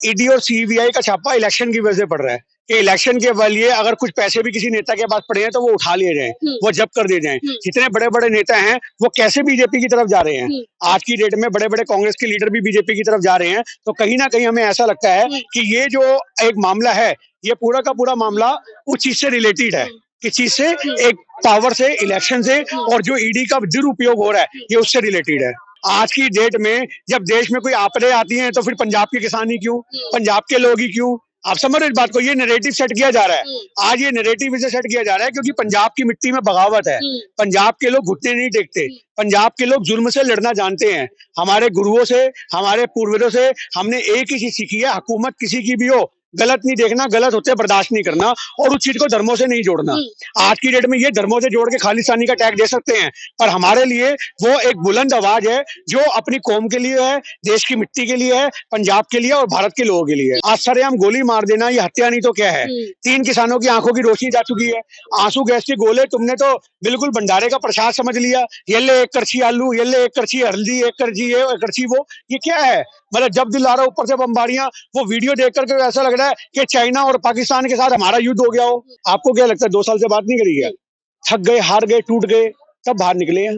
ED और CBI का छापा इलेक्शन की वजह से पड़ रहा है कि इलेक्शन के लिए अगर कुछ पैसे भी किसी नेता के पास पड़े हैं तो वो उठा लिए जाएं, वो जब्त कर दिए जाएं। जितने बड़े बड़े नेता हैं वो कैसे बीजेपी की तरफ जा रहे हैं। आज की डेट में बड़े बड़े कांग्रेस के लीडर भी बीजेपी की तरफ जा रहे हैं। तो कहीं ना कहीं हमें ऐसा लगता है कि ये जो एक मामला है, ये पूरा का पूरा मामला उस चीज से रिलेटेड है, किस चीज से, एक पावर से, इलेक्शन से, और जो ईडी का दुरुपयोग हो रहा है ये उससे रिलेटेड है। आज की डेट में जब देश में कोई आपदे आती हैं तो फिर पंजाब के किसान ही क्यों, पंजाब के लोग ही क्यों? आप समझ रहे इस बात को? ये नैरेटिव सेट किया जा रहा है। आज ये नैरेटिव इसे सेट किया जा रहा है क्योंकि पंजाब की मिट्टी में बगावत है। पंजाब के लोग घुटने नहीं टेकते। पंजाब के लोग जुल्म से लड़ना जानते हैं। हमारे गुरुओं से, हमारे पूर्वजों से हमने एक ही चीज सीखी है, हुकूमत किसी की भी हो, गलत नहीं देखना, गलत होते बर्दाश्त नहीं करना, और उस चीज को धर्मों से नहीं जोड़ना। आज की डेट में ये धर्मों से जोड़ के खालिस्तानी का टैग दे सकते हैं, पर हमारे लिए वो एक बुलंद आवाज है जो अपनी कौम के लिए है, देश की मिट्टी के लिए है, पंजाब के लिए और भारत के लोगों के लिए है। आज सरेआम गोली मार देना ये हत्या नहीं तो क्या है? 3 किसानों की आंखों की रोशनी जा चुकी है। आंसू गैस के गोले तुमने तो बिल्कुल भंडारे का प्रसाद समझ लिया। ये ले 1 करछी आलू, ये ले 1 करछी हल्दी, 1 करछी ये, 1 करछी वो। ये क्या है? मतलब जब दिल आ रहा ऊपर से बमबारियां। वो वीडियो देख करके ऐसा लग रहा है कि चाइना और पाकिस्तान के साथ हमारा युद्ध हो गया हो। आपको क्या लगता है 2 साल से बात नहीं करी क्या? थक गए, हार गए, टूट गए, तब बाहर निकले हैं।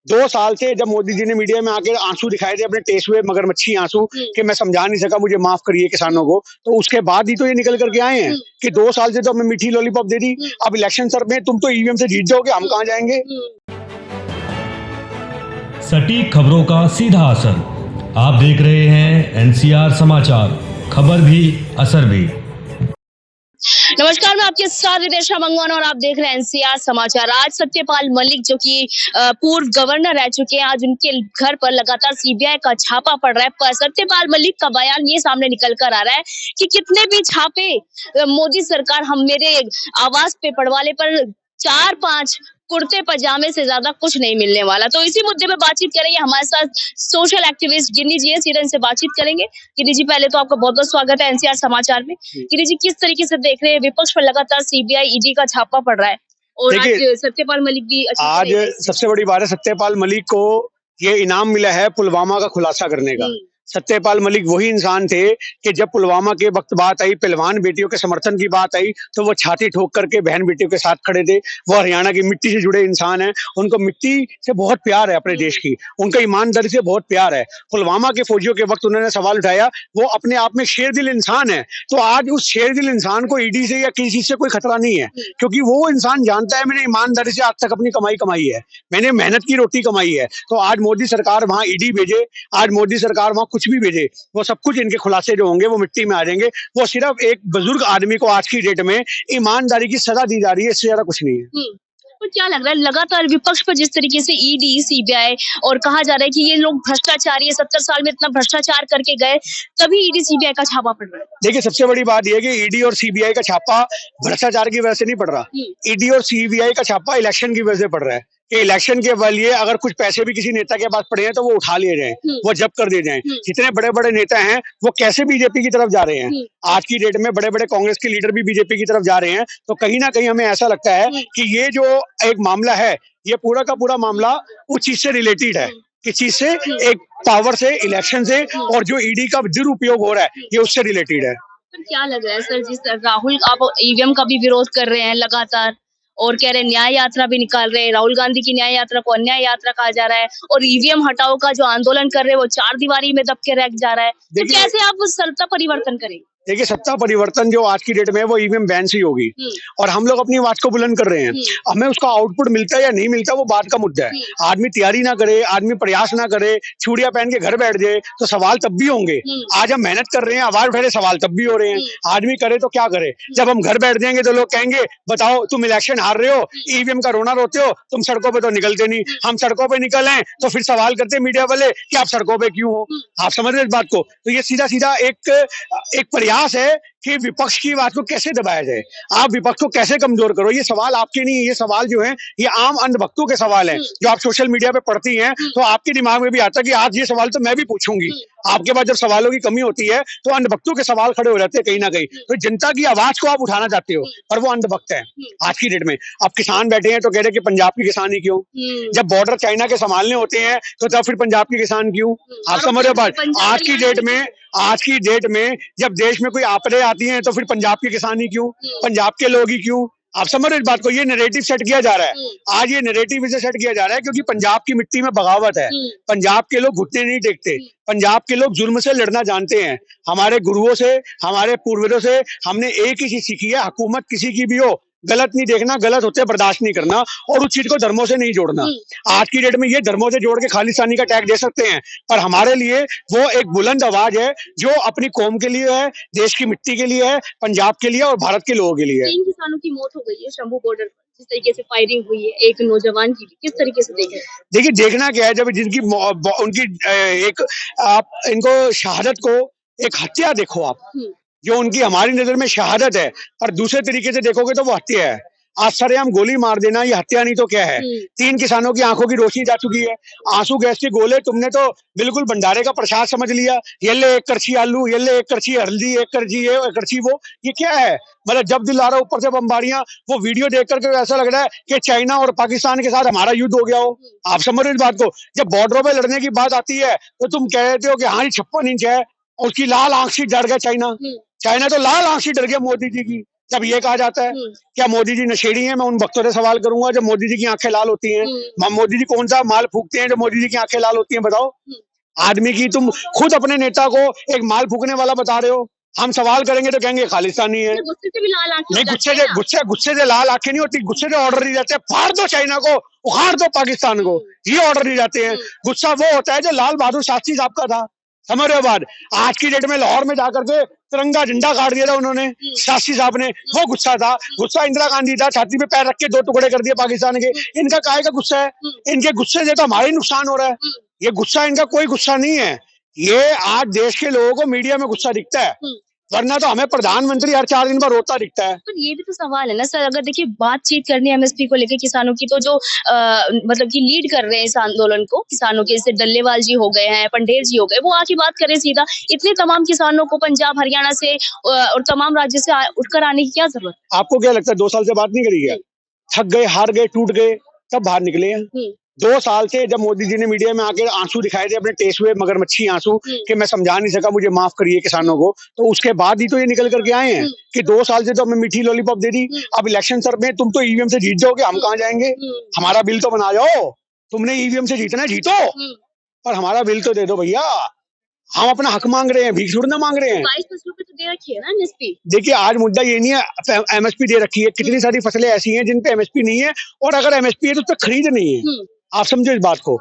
2 साल से जब मोदी जी ने मीडिया में आके आंसू दिखाए थे, अपने टेस्ट हुए मगरमच्छी आंसू, कि मैं समझा नहीं सका, मुझे माफ करिए किसानों को, तो उसके बाद ही तो ये निकल करके आए हैं कि 2 साल से तो हमें मीठी लॉलीपॉप दे दी, अब इलेक्शन सर में तुम तो ईवीएम से जीत जाओगे, हम कहाँ जाएंगे? सटीक खबरों का सीधा असर। आप देख रहे हैं एनसीआर समाचार, खबर भी असर भी। नमस्कार, मैं आपके साथ विदेशा मंगवाना और आप देख रहे हैं एनसीआर समाचार। आज सत्यपाल मलिक जो कि पूर्व गवर्नर रह चुके हैं, आज उनके घर पर लगातार सीबीआई का छापा पड़ रहा है। पर सत्यपाल मलिक का बयान ये सामने निकल कर आ रहा है कि कितने भी छापे मोदी सरकार हम मेरे आवास पे पड़वाले पर 4-5 कुर्ते पजामे से ज्यादा कुछ नहीं मिलने वाला। तो इसी मुद्दे पे बातचीत करेंगे। हमारे साथ सोशल एक्टिविस्ट गिन्नी जी है, सीधे इनसे बातचीत करेंगे। गिन्नी जी, पहले तो आपका बहुत बहुत स्वागत है एनसीआर समाचार में। गिन्नी जी, किस तरीके से देख रहे हैं विपक्ष पर लगातार सीबीआई ईडी का छापा पड़ रहा है और आज सत्यपाल मलिक भी आज सबसे बड़ी बात है, सत्यपाल मलिक को ये इनाम मिला है पुलवामा का खुलासा करने का। सत्यपाल मलिक वही इंसान थे कि जब पुलवामा के वक्त बात आई, पहलवान बेटियों के समर्थन की बात आई, तो वो छाती ठोक करके बहन बेटियों के साथ खड़े थे। वो हरियाणा की मिट्टी से जुड़े इंसान हैं, उनको मिट्टी से बहुत प्यार है अपने देश की, उनका ईमानदारी से बहुत प्यार है। पुलवामा के फौजियों के वक्त उन्होंने सवाल उठाया, वो अपने आप में शेरदिल इंसान है। तो आज उस शेरदिल इंसान को ईडी से या किसी चीज से कोई खतरा नहीं है, क्योंकि वो इंसान जानता है मैंने ईमानदारी से आज तक अपनी कमाई कमाई है, मैंने मेहनत की रोटी कमाई है। तो आज मोदी सरकार वहां ईडी भेजे, आज मोदी सरकार वहां कुछ भी भेजे, वो सब कुछ इनके खुलासे जो होंगे वो मिट्टी में आ जाएंगे। वो सिर्फ एक बुजुर्ग आदमी को आज की डेट में ईमानदारी की सजा दी जा रही है, इससे ज्यादा कुछ नहीं है। तो क्या लग रहा है लगातार विपक्ष पर जिस तरीके से ईडी, सीबीआई और कहा जा रहा है कि ये लोग भ्रष्टाचारी है, 70 साल में इतना भ्रष्टाचार करके गए, तभी ईडी सीबीआई का छापा पड़ रहा है। देखिए, सबसे बड़ी बात यह है कि ईडी और सीबीआई का छापा भ्रष्टाचार की वजह से नहीं पड़ रहा। ईडी और सीबीआई का छापा इलेक्शन की वजह से पड़ रहा है कि इलेक्शन के लिए अगर कुछ पैसे भी किसी नेता के पास पड़े हैं तो वो उठा लिए जाएं, वो जब्त कर दिए जाएं। जितने बड़े बड़े नेता हैं वो कैसे बीजेपी की तरफ जा रहे हैं। आज की डेट में बड़े बड़े कांग्रेस के लीडर भी बीजेपी की तरफ जा रहे हैं। तो कहीं ना कहीं हमें ऐसा लगता है कि ये जो एक मामला है, ये पूरा का पूरा मामला उस चीज से रिलेटेड है, किस चीज से, एक पावर से, इलेक्शन से, और जो ईडी का दुरुपयोग हो रहा है ये उससे रिलेटेड है। तो क्या लग रहा है सर, जिस राहुल आप ईवीएम का भी विरोध कर रहे हैं लगातार और कह रहे हैं न्याय यात्रा भी निकाल रहे हैं, राहुल गांधी की न्याय यात्रा को अन्याय यात्रा कहा जा रहा है, और ईवीएम हटाओ का जो आंदोलन कर रहे हैं वो 4 दीवारी में दब के रह जा रहा है, तो कैसे आप उस सत्ता परिवर्तन करेंगे? देखिए, सत्ता परिवर्तन जो आज की डेट में है वो ईवीएम बैन से ही होगी, और हम लोग अपनी आवाज को बुलंद कर रहे हैं। हमें उसका आउटपुट मिलता है या नहीं मिलता वो बात का मुद्दा है। आदमी तैयारी ना करे, आदमी प्रयास ना करे, चूड़ियां पहन के घर बैठ जाए तो सवाल तब भी होंगे। आज हम मेहनत कर रहे हैं, आवाज उठा रहे, सवाल तब भी हो रहे हैं। आदमी करे तो क्या करे? जब हम घर बैठ जाएंगे तो लोग कहेंगे बताओ तुम इलेक्शन हार रहे हो, ईवीएम का रोना रोते हो, तुम सड़कों पे तो निकलते नहीं। हम सड़कों पे निकल आए तो फिर सवाल करते मीडिया वाले कि आप सड़कों पे क्यों हो। आप समझ रहे इस बात को? तो ये सीधा सीधा एक प्रयास है कि विपक्ष की बात को कैसे दबाया जाए, आप विपक्ष को कैसे कमजोर करो। ये सवाल आपके नहीं है, ये सवाल जो है ये आम अंधभक्तों के सवाल हैं जो आप सोशल मीडिया पे पढ़ती हैं, तो आपके दिमाग में भी आता है कि आज ये सवाल तो मैं भी पूछूंगी। आपके पास जब सवालों की कमी होती है तो अंधभक्तों के सवाल खड़े हो जाते हैं कहीं ना कहीं। तो जनता की आवाज को आप उठाना चाहते हो पर वो अंधभक्त है आज की डेट में। अब किसान बैठे हैं तो कह रहे कि पंजाब की किसानी क्यों, जब बॉर्डर चाइना के संभालने होते हैं तो तब फिर पंजाब के किसान क्यों। आप समझ रहे हो बात। आज की डेट में जब देश में कोई आपदे आती हैं तो फिर पंजाब के किसान ही क्यों, पंजाब के लोग ही क्यों। आप समझ रहे हो इस बात को। ये नैरेटिव सेट किया जा रहा है आज, ये नैरेटिव इसे सेट किया जा रहा है क्योंकि पंजाब की मिट्टी में बगावत है। पंजाब के लोग घुटने नहीं टेकते, पंजाब के लोग जुल्म से लड़ना जानते हैं। हमारे गुरुओं से, हमारे पूर्वजों से हमने एक ही चीज सीखी है, हुकूमत किसी की भी हो गलत नहीं देखना, गलत होते बर्दाश्त नहीं करना और उस चीज को धर्मों से नहीं जोड़ना। आज की डेट में ये धर्मों से जोड़ के खालिस्तानी का टैग दे सकते हैं पर हमारे लिए वो एक बुलंद आवाज है जो अपनी कौम के लिए है, देश की मिट्टी के लिए है, पंजाब के लिए और भारत के लोगों के लिए है। 3 किसानों की मौत हो गई है शंभू बॉर्डर पर, जिस तरीके से फायरिंग हुई है एक नौजवान की, किस तरीके से देखें? देखिए देखना क्या है, जब जिनकी उनकी एक आप इनको शहादत को एक हत्या देखो आप, जो उनकी हमारी नजर में शहादत है पर दूसरे तरीके से देखोगे तो वो हत्या है। आज सरेआम गोली मार देना ये हत्या नहीं तो क्या है। 3 किसानों की आंखों की रोशनी जा चुकी है, आंसू गैस के गोले तुमने तो बिल्कुल भंडारे का प्रसाद समझ लिया। ये ले एक करछी आलू, ये ले एक करछी हल्दी, एक करछी ये, एक करछी वो, ये क्या है। मतलब जब दिल आ रहा ऊपर से बमबारियां, वो वीडियो देख करके ऐसा लग रहा है कि चाइना और पाकिस्तान के साथ हमारा युद्ध हो गया हो। आप समझ रहे हो इस बात को। जब बॉर्डरों पे लड़ने की बात आती है तो तुम कह रहे हो कि हाँ 56 इंच है और उसकी लाल आंख से डर गया चाइना। चाइना तो लाल आंख से डर गया मोदी जी की। जब ये कहा जाता है क्या मोदी जी नशेड़ी हैं, मैं उन भक्तों से सवाल करूंगा जब मोदी जी की आंखें लाल होती हैं। मोदी जी कौन सा माल फूकते हैं जो मोदी जी की आंखें लाल होती हैं, बताओ। आदमी की तुम खुद अपने नेता को एक माल फूकने वाला बता रहे हो। हम सवाल करेंगे तो कहेंगे खालिस्तानी है। गुस्से से भी लाल आंखें नहीं, गुस्से से लाल आंखें नहीं होती, गुस्से से ऑर्डर नहीं जाते फाड़ दो चाइना को, उखाड़ दो पाकिस्तान को, ये ऑर्डर नहीं जाते हैं। गुस्सा वो होता है जो लाल बहादुर शास्त्री साहब का था। समझ रहे हो बात। आज की डेट में लाहौर में जाकर के तिरंगा झंडा काट दिया था उन्होंने, शास्त्री साहब ने, वो गुस्सा था। गुस्सा इंदिरा गांधी था, छाती पे पैर रख के 2 टुकड़े कर दिए पाकिस्तान के। इनका काहे का गुस्सा है। इनके गुस्से से तो हमारा ही नुकसान हो रहा है। ये गुस्सा इनका कोई गुस्सा नहीं है। ये आज देश के लोगों को मीडिया में गुस्सा दिखता है, वरना तो हमें प्रधानमंत्री हर 4 दिन पर रोता दिखता है। पर ये भी तो सवाल है ना सर, अगर देखिए बातचीत करनी है एमएसपी को लेकर किसानों की, तो जो मतलब कि लीड कर रहे हैं इस आंदोलन को किसानों के, जैसे डल्लेवाल जी हो गए हैं, पंडेर जी हो गए, वो आके बात करें सीधा। इतने तमाम किसानों को पंजाब हरियाणा से और तमाम राज्यों से उठकर आने की क्या जरूरत? आपको क्या लगता है 2 साल से बात नहीं करी क्या? थक गए, हार गए, टूट गए, तब बाहर निकले हैं। 2 साल से जब मोदी जी ने मीडिया में आके आंसू दिखाए थे अपने टेस्ट हुए मगरमच्छी आंसू कि मैं समझा नहीं सका, मुझे माफ करिए किसानों को, तो उसके बाद ही तो ये निकल करके आए हैं कि 2 साल से तो हमें मीठी लॉलीपॉप दे दी। अब इलेक्शन सर में तुम तो ईवीएम से जीत जाओगे, हम कहाँ जाएंगे। हमारा बिल तो बना जाओ, तुमने ईवीएम से जीतना है जीतो पर हमारा बिल तो दे दो भैया। हम अपना हक मांग रहे हैं, भीख थोड़ी ना मांग रहे हैं। 22 फसलों पे तो दे रखी है ना एमएसपी। देखिए आज मुद्दा ये नहीं है एमएसपी दे रखी है, कितनी सारी फसलें ऐसी हैं जिन पे एमएसपी नहीं है और अगर एमएसपी है तो उस पर खरीद नहीं है। आप समझो इस बात को।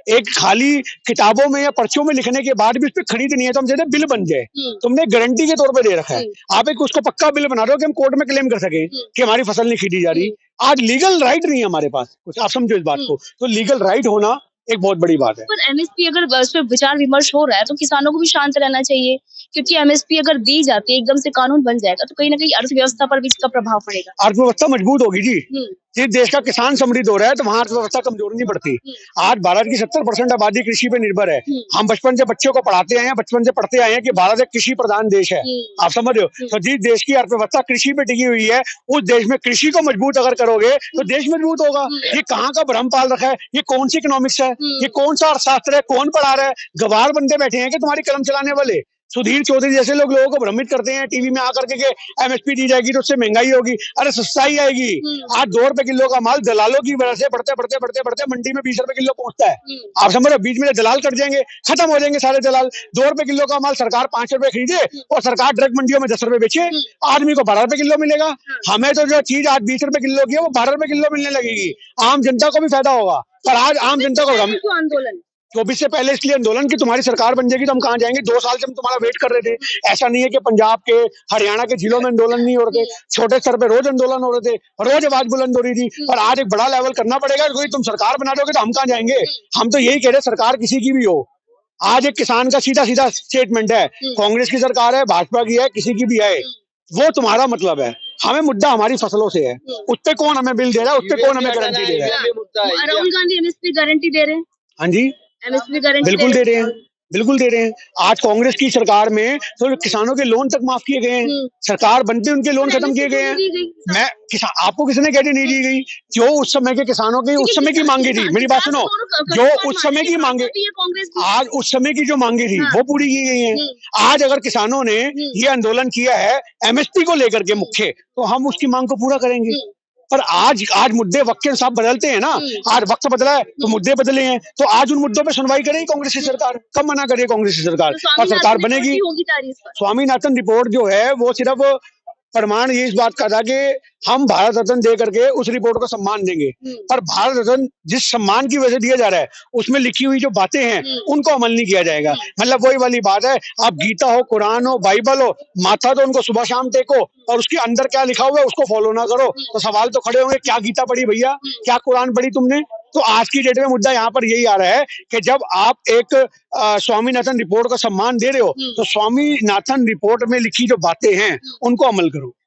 एक खाली किताबों में या पर्चियों में लिखने के बाद भी उस पर खरीद नहीं है तो हम कहते हैं बिल बन जाए। तुमने गारंटी के तौर पे दे रखा है, आप एक उसको पक्का बिल बना रहे हो कि हम कोर्ट में क्लेम कर सके कि हमारी फसल नहीं खरीदी जा रही। आज लीगल राइट नहीं है हमारे पास कुछ, आप समझो इस बात को। तो लीगल राइट होना एक बहुत बड़ी बात है। पर एमएसपी अगर उस पर विचार विमर्श हो रहा है तो किसानों को भी शांत रहना चाहिए, क्योंकि एमएसपी अगर दी जाती है एकदम से कानून बन जाएगा तो कहीं ना कहीं अर्थव्यवस्था पर भी इसका प्रभाव पड़ेगा। अर्थव्यवस्था मजबूत होगी जी। जिस देश का किसान समृद्ध हो रहा है तो वहाँ अर्थव्यवस्था कमजोर नहीं पड़ती। आज भारत की 70% आबादी कृषि पे निर्भर है। हम बचपन से बच्चों को पढ़ाते आए हैं, बचपन से पढ़ते आए हैं कि भारत एक कृषि प्रधान देश है। आप समझ रहे हो। तो जिस देश की अर्थव्यवस्था कृषि पे टिकी हुई है उस देश में कृषि को मजबूत अगर करोगे तो देश मजबूत होगा। ये कहाँ का भ्रम पाल रखा है, ये कौन सी इकोनॉमिक्स है, ये कौन सा अर्थशास्त्र है, कौन पढ़ा रहा है। गवार बंदे बैठे हैं कि तुम्हारी कलम चलाने वाले। सुधीर चौधरी जैसे लोग लोगों को भ्रमित करते हैं टीवी में आकर के एमएसपी दी जाएगी तो उससे महंगाई होगी। अरे सस्ताई आएगी। आज 2 रुपए किलो का माल दलालों की वजह से बढ़ते बढ़ते बढ़ते बढ़ते मंडी में 20 रुपए किलो पहुंचता है। आप समझ रहे, बीच में दलाल कट जाएंगे, खत्म हो जाएंगे सारे दलाल। 2 रुपए किलो का माल सरकार 5 रुपए खरीदे और सरकार ड्रग मंडियों में 10 रुपए बेचे, आदमी को 12 रुपए किलो मिलेगा। हमें तो जो चीज आज 20 रुपए किलो की है वो 12 रुपए किलो मिलने लगेगी। आम जनता को भी फायदा होगा। पर आज आम जनता को आंदोलन 24 से पहले इसलिए आंदोलन कि तुम्हारी सरकार बन जाएगी तो हम कहाँ जाएंगे। 2 साल से हम तुम्हारा वेट कर रहे थे। ऐसा नहीं है कि पंजाब के हरियाणा के जिलों में आंदोलन नहीं हो रहे थे, छोटे स्तर पे रोज आंदोलन हो रहे थे, रोज आवाज बुलंद हो रही थी। पर आज एक बड़ा लेवल करना पड़ेगा क्योंकि तुम सरकार बना दोगे तो हम कहाँ जाएंगे। हम तो यही कह रहे सरकार किसी की भी हो। आज एक किसान का सीधा सीधा स्टेटमेंट है, कांग्रेस की सरकार है, भाजपा की है, किसी की भी है, वो तुम्हारा मतलब है। हमें मुद्दा हमारी फसलों से है। उस पे कौन हमें बिल दे रहा है, उस पे कौन हमें गारंटी दे रहा है। राहुल गांधी एमएसपी गारंटी दे रहे हैं, हाँ जी, एमएसपी गारंटी बिल्कुल दे रहे हैं, बिल्कुल दे रहे हैं। आज कांग्रेस की सरकार में तो किसानों के लोन तक माफ किए गए हैं। सरकार बनते उनके लोन खत्म किए गए हैं। मैं किसान, आपको किसने गारंटी नहीं दी गई? जो उस समय के किसानों की उस समय की मांगे थी, मेरी बात सुनो, जो उस समय की मांगे, आज उस समय की जो मांगे थी वो पूरी की गई हैं। आज अगर किसानों ने ये आंदोलन किया है एमएसपी को लेकर के मुख्य, तो हम उसकी मांग को पूरा करेंगे। पर आज मुद्दे वक्त के साथ बदलते हैं ना। आज वक्त बदला है तो मुद्दे बदले हैं, तो आज उन मुद्दों पे सुनवाई करेगी कांग्रेस की सरकार। कब मना करेगी कांग्रेस की सरकार? और सरकार बनेगी। स्वामीनाथन रिपोर्ट जो है वो सिर्फ प्रमाण ये इस बात का था कि हम भारत रत्न दे करके उस रिपोर्ट को सम्मान देंगे, पर भारत रत्न जिस सम्मान की वजह से दिया जा रहा है उसमें लिखी हुई जो बातें हैं उनको अमल नहीं किया जाएगा। मतलब वही वाली बात है, आप गीता हो, कुरान हो, बाइबल हो, माथा तो उनको सुबह शाम टेको और उसके अंदर क्या लिखा हुआ है उसको फॉलो ना करो, तो सवाल तो खड़े होंगे, क्या गीता पढ़ी भैया, क्या कुरान पढ़ी तुमने? तो आज की डेट में मुद्दा यहाँ पर यही आ रहा है कि जब आप एक स्वामीनाथन रिपोर्ट का सम्मान दे रहे हो तो स्वामीनाथन रिपोर्ट में लिखी जो बातें हैं उनको अमल करो।